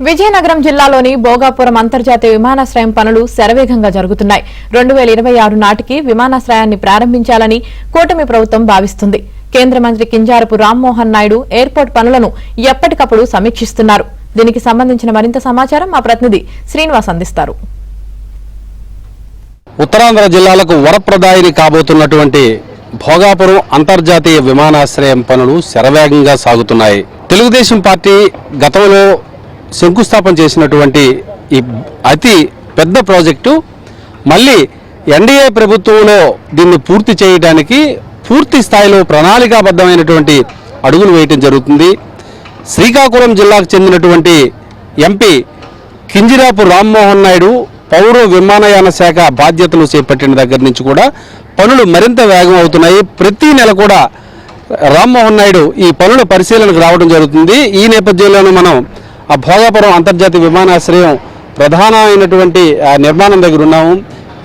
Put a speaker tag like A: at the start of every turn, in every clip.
A: విజయనగరం జిల్లాలోని భోగాపురం అంతర్జాతీయ విమానాశ్రయం పనులు శరవేగంగా జరుగుతున్నాయి. 2026 నాటికి విమానాశ్రయాన్ని ప్రారంభించాలని కూటమి ప్రభుత్వం భావిస్తుంది. కేంద్ర మంత్రి కింజారపు రామ్మోహన్ నాయుడు ఎయిర్పోర్ట్ పనులను ఎప్పటికప్పుడు సమీక్షిస్తున్నారు. దీనికి సంబంధించిన మరింత సమాచారం మా ప్రతినిధి శ్రీనివాస్ అందిస్తారు.
B: ఉత్తరాంధ్ర జిల్లాలకు వరప్రదాయిని కాబోతున్నటువంటి భోగాపురం అంతర్జాతీయ విమానాశ్రయం పనులు శరవేగంగా సాగుతున్నాయి. తెలుగుదేశం పార్టీ గతంలో శంకుస్థాపన చేసినటువంటి ఈ అతి పెద్ద ప్రాజెక్టు మళ్ళీ ఎన్డీఏ ప్రభుత్వంలో దీన్ని పూర్తి చేయడానికి పూర్తి స్థాయిలో ప్రణాళికాబద్ధమైనటువంటి అడుగులు వేయటం జరుగుతుంది. శ్రీకాకుళం జిల్లాకు చెందినటువంటి ఎంపీ కింజరాపు రామ్మోహన్ నాయుడు పౌర విమానయాన శాఖ బాధ్యతలు చేపట్టిన దగ్గర నుంచి కూడా పనులు మరింత వేగం అవుతున్నాయి. ప్రతి నెల కూడా రామ్మోహన్ నాయుడు ఈ పనుల పరిశీలనకు రావడం జరుగుతుంది. ఈ నేపథ్యంలోనూ మనం ఆ భోగాపురం అంతర్జాతీయ విమానాశ్రయం ప్రధానమైనటువంటి నిర్మాణం దగ్గర ఉన్నాము.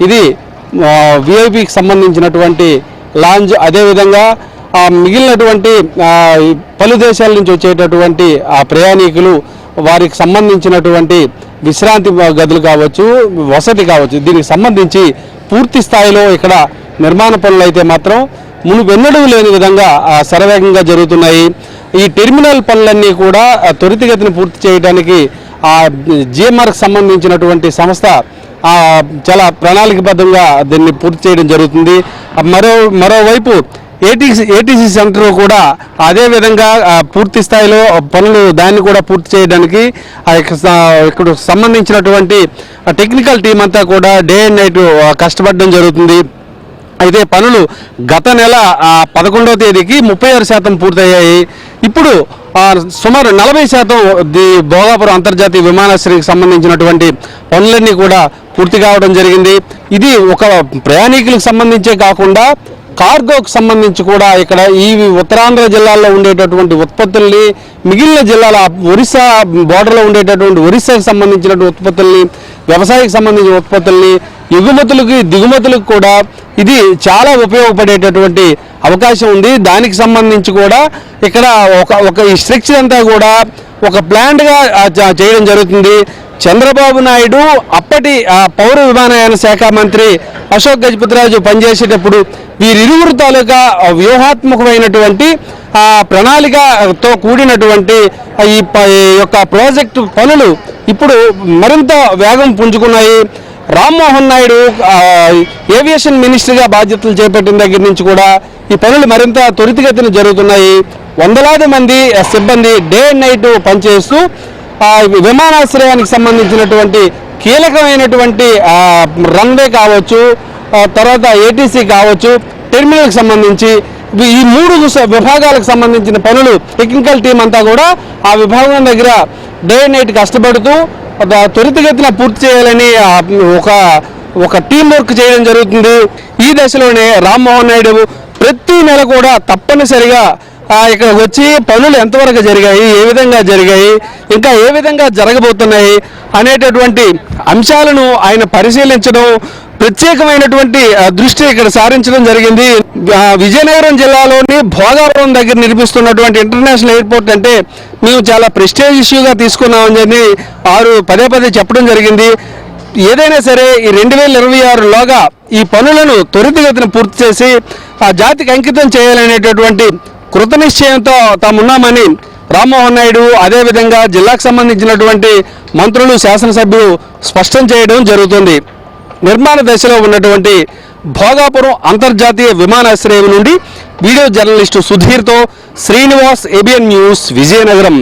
B: ఇది విఐపికి సంబంధించినటువంటి లాంజ్, అదేవిధంగా మిగిలినటువంటి పలు దేశాల నుంచి వచ్చేటటువంటి ఆ ప్రయాణికులు వారికి సంబంధించినటువంటి విశ్రాంతి గదులు కావచ్చు, వసతి కావచ్చు, దీనికి సంబంధించి పూర్తి స్థాయిలో ఇక్కడ నిర్మాణ పనులు అయితే మాత్రం మునుపెన్నడూ లేని విధంగా శరవేగంగా జరుగుతున్నాయి. ఈ టెర్మినల్ పనులన్నీ కూడా త్వరితగతిన పూర్తి చేయడానికి ఆ జిఎంఆర్కి సంబంధించినటువంటి సంస్థ చాలా ప్రణాళికబద్ధంగా దీన్ని పూర్తి చేయడం జరుగుతుంది. మరోవైపు ఏటీసీ సెంటర్ కూడా అదేవిధంగా పూర్తి స్థాయిలో పనులు దాన్ని కూడా పూర్తి చేయడానికి ఇక్కడ సంబంధించినటువంటి టెక్నికల్ టీం అంతా కూడా డే అండ్ నైట్ కష్టపడడం జరుగుతుంది. అయితే పనులు గత నెల 11వ తేదీకి 36% పూర్తయ్యాయి. ఇప్పుడు సుమారు 40% భోగాపురం అంతర్జాతీయ విమానాశ్రయానికి సంబంధించినటువంటి పనులన్నీ కూడా పూర్తి కావడం జరిగింది. ఇది ఒక ప్రయాణికులకు సంబంధించే కాకుండా కార్గోకు సంబంధించి కూడా ఇక్కడ ఈ ఉత్తరాంధ్ర జిల్లాల్లో ఉండేటటువంటి ఉత్పత్తుల్ని, మిగిలిన జిల్లాల ఒరిస్సా బోర్డర్లో ఉండేటటువంటి ఒరిస్సాకి సంబంధించినటువంటి ఉత్పత్తుల్ని, వ్యవసాయకు సంబంధించిన ఉత్పత్తుల్ని, ఎగుమతులకి దిగుమతులకు కూడా ఇది చాలా ఉపయోగపడేటటువంటి అవకాశం ఉంది. దానికి సంబంధించి కూడా ఇక్కడ ఒక ఈ స్ట్రక్చర్ అంతా కూడా ఒక ప్లాన్గా చేయడం జరుగుతుంది. చంద్రబాబు నాయుడు అప్పటి పౌర విమానయాన శాఖ మంత్రి అశోక్ గజపతిరాజు పనిచేసేటప్పుడు వీరిరువురు తాలూకా వ్యూహాత్మకమైనటువంటి ప్రణాళికతో కూడినటువంటి ఈ యొక్క ప్రాజెక్టు పనులు ఇప్పుడు మరింత వేగం పుంజుకున్నాయి. రామ్మోహన్ నాయుడు ఏవియేషన్ మినిస్టర్గా బాధ్యతలు చేపట్టిన దగ్గర నుంచి కూడా ఈ పనులు మరింత త్వరితగతిన జరుగుతున్నాయి. వందలాది మంది సిబ్బంది డే అండ్ నైట్ పనిచేస్తూ విమానాశ్రయానికి సంబంధించినటువంటి కీలకమైనటువంటి రన్వే కావచ్చు, తర్వాత ఏటీసీ కావచ్చు, టెర్మినల్కి సంబంధించి ఈ 3 విభాగాలకు సంబంధించిన పనులు టెక్నికల్ టీం అంతా కూడా ఆ విభాగం దగ్గర డే అండ్ నైట్ కష్టపడుతూ త్వరితగతిన పూర్తి చేయాలని ఒక టీం వర్క్ చేయడం జరుగుతుంది. ఈ దశలోనే రామ్మోహన్ నాయుడు ప్రతి నెల కూడా తప్పనిసరిగా ఇక్కడ వచ్చి పనులు ఎంతవరకు జరిగాయి, ఏ విధంగా జరిగాయి, ఇంకా ఏ విధంగా జరగబోతున్నాయి అనేటటువంటి అంశాలను ఆయన పరిశీలించడం, ప్రత్యేకమైనటువంటి దృష్టి ఇక్కడ సారించడం జరిగింది. విజయనగరం జిల్లాలోని భోగాపురం దగ్గర నిర్మిస్తున్నటువంటి ఇంటర్నేషనల్ ఎయిర్పోర్ట్ అంటే మేము చాలా ప్రెస్టేజ్ ఇష్యూగా తీసుకున్నామని చెప్పి వారు పదే చెప్పడం జరిగింది. ఏదైనా సరే ఈ 2026లోగా ఈ పనులను త్వరితగతిన పూర్తి చేసి ఆ జాతికి అంకితం చేయాలనేటటువంటి కృతనిశ్చయంతో తామున్నామని రామ్మోహన్ నాయుడు, అదేవిధంగా జిల్లాకు సంబంధించినటువంటి మంత్రులు, శాసనసభ్యులు స్పష్టం చేయడం జరుగుతుంది. నిర్మాణ దశలో ఉన్నటువంటి భోగాపురం అంతర్జాతీయ విమానాశ్రయం నుండి వీడియో జర్నలిస్టు సుధీర్తో శ్రీనివాస్, ABN న్యూస్, విజయనగరం.